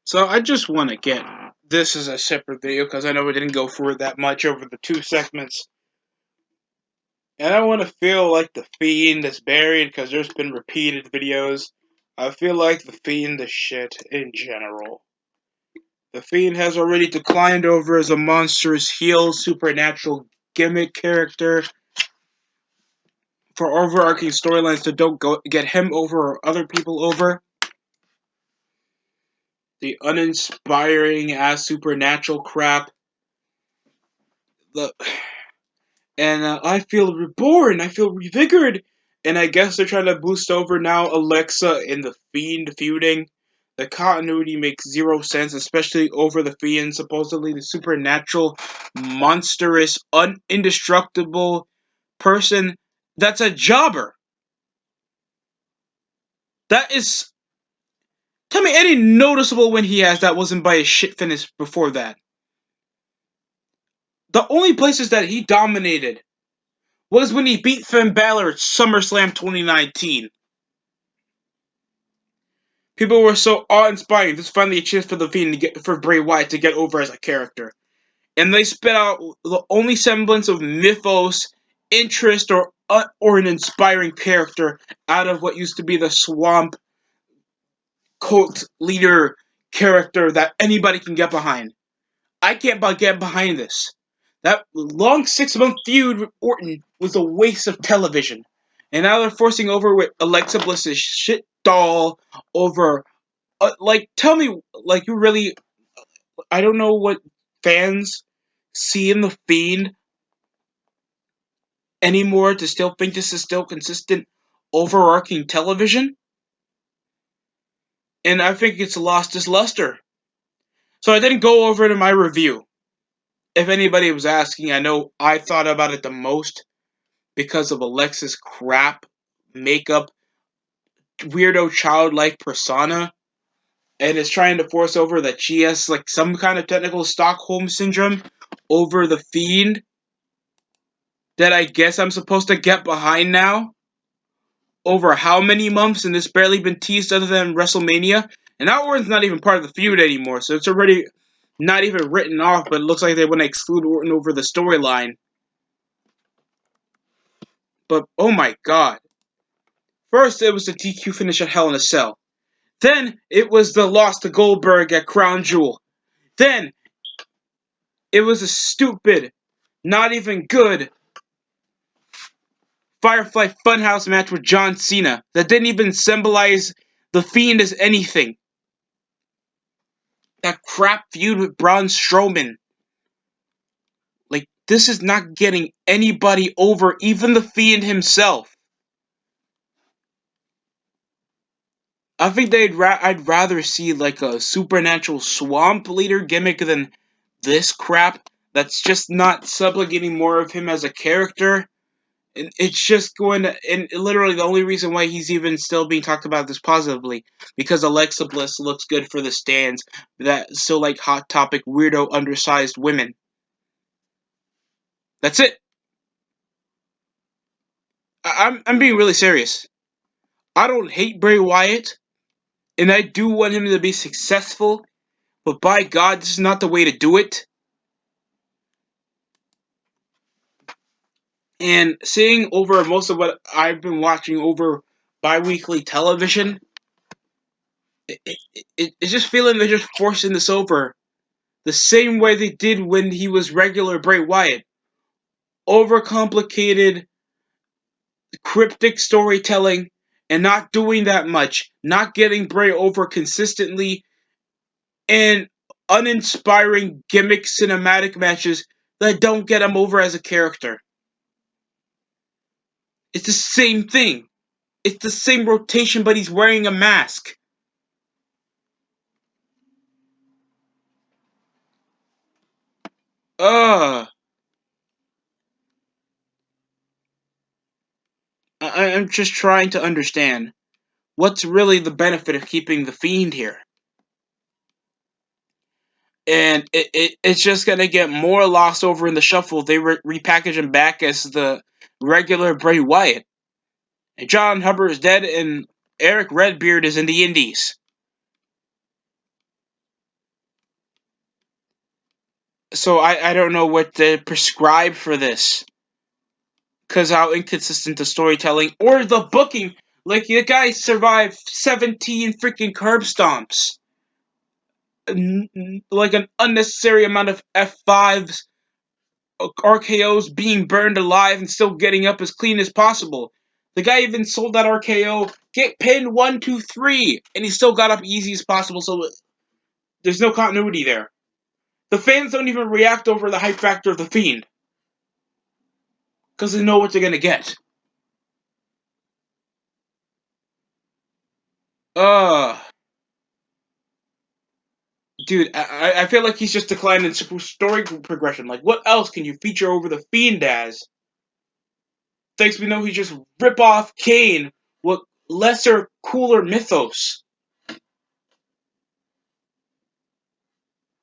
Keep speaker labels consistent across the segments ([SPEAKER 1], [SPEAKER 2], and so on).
[SPEAKER 1] So I just want to get this as a separate video because I know we didn't go through it that much over the two segments. And I want to feel like the Fiend is buried because there's been repeated videos. I feel like the Fiend is shit in general. The Fiend has already declined over as a monstrous heel supernatural gimmick character for overarching storylines that don't get him over or other people over. The uninspiring ass supernatural crap. The and I feel reborn. I feel revigorated. And I guess they're trying to boost over now Alexa and the Fiend feuding. The continuity makes zero sense, especially over the Fiend, supposedly the supernatural, monstrous, indestructible person that's a jobber. That is. Tell me any noticeable win he has that wasn't by a shit finish before that. The only places that he dominated was when he beat Finn Balor at SummerSlam 2019. People were so awe-inspiring. This is finally a chance for the Fiend for Bray Wyatt to get over as a character. And they spit out the only semblance of mythos, interest, or an inspiring character out of what used to be the swamp cult leader character that anybody can get behind. I can't get behind this. That long 6-month feud with Orton was a waste of television. And now they're forcing over with Alexa Bliss's shit doll over. Tell me, you really. I don't know what fans see in the Fiend anymore to still think this is still consistent overarching television. And I think it's lost its luster. So I didn't go over it in my review. If anybody was asking, I know I thought about it the most because of Alexa's crap makeup, weirdo childlike persona, and is trying to force over that she has like some kind of technical Stockholm syndrome over the Fiend that I guess I'm supposed to get behind now. Over how many months, and it's barely been teased other than WrestleMania. And that Orton's not even part of the feud anymore, so it's already not even written off, but it looks like they want to exclude Orton over the storyline. But, oh my god. First, it was the DQ finish at Hell in a Cell. Then, it was the loss to Goldberg at Crown Jewel. Then, it was a stupid, not even good Firefly Funhouse match with John Cena that didn't even symbolize the Fiend as anything. That crap feud with Braun Strowman. This is not getting anybody over, even the Fiend himself. I think I'd rather see like a supernatural swamp leader gimmick than this crap that's just not subjugating more of him as a character. And it's just going to, and literally the only reason why he's even still being talked about this positively, because Alexa Bliss looks good for the stands that so like Hot Topic weirdo undersized women. That's it. I'm being really serious. I don't hate Bray Wyatt, and I do want him to be successful, but by God, this is not the way to do it. And seeing over most of what I've been watching over bi-weekly television, it's just feeling they're just forcing this over the same way they did when he was regular Bray Wyatt. Overcomplicated, cryptic storytelling, and not doing that much, not getting Bray over consistently, and uninspiring gimmick cinematic matches that don't get him over as a character. It's the same thing. It's the same rotation, but he's wearing a mask. Ugh. I'm just trying to understand what's really the benefit of keeping the Fiend here. And it's just going to get more lost over in the shuffle. They repackage him back as the regular Bray Wyatt. And John Hubbard is dead, and Eric Redbeard is in the Indies. So I don't know what to prescribe for this, because how inconsistent the storytelling or the booking. Like, the guy survived 17 freaking curb stomps, like an unnecessary amount of F5s, RKOs, being burned alive and still getting up as clean as possible. The guy even sold that RKO, get pinned 1, 2, 3, and he still got up easy as possible. So there's no continuity there. The fans don't even react over the hype factor of the Fiend, because they know what they're gonna get. Uh Dude, I feel like he's just declined in story progression. Like, what else can you feature over the Fiend as? Thanks, we know he just rip off Kane with lesser, cooler mythos.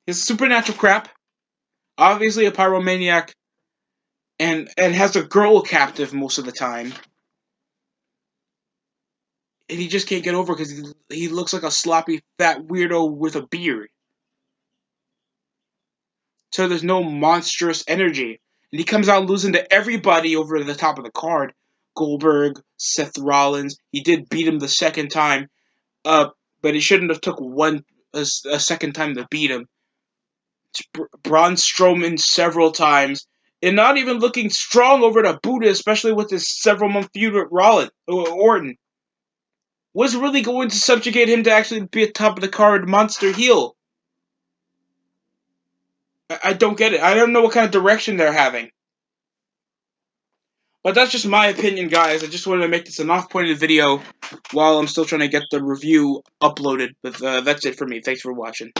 [SPEAKER 1] His supernatural crap, obviously a pyromaniac, and has a girl captive most of the time. And he just can't get over because he looks like a sloppy, fat weirdo with a beard. So there's no monstrous energy. And he comes out losing to everybody over the top of the card. Goldberg, Seth Rollins. He did beat him the second time, but he shouldn't have took a second time to beat him. Braun Strowman several times, and not even looking strong over to Buddha, especially with his several month feud with Orton. Was really going to subjugate him to actually be a top of the card monster heel. I don't get it. I don't know what kind of direction they're having. But that's just my opinion, guys. I just wanted to make this an off-pointed video while I'm still trying to get the review uploaded. But that's it for me. Thanks for watching.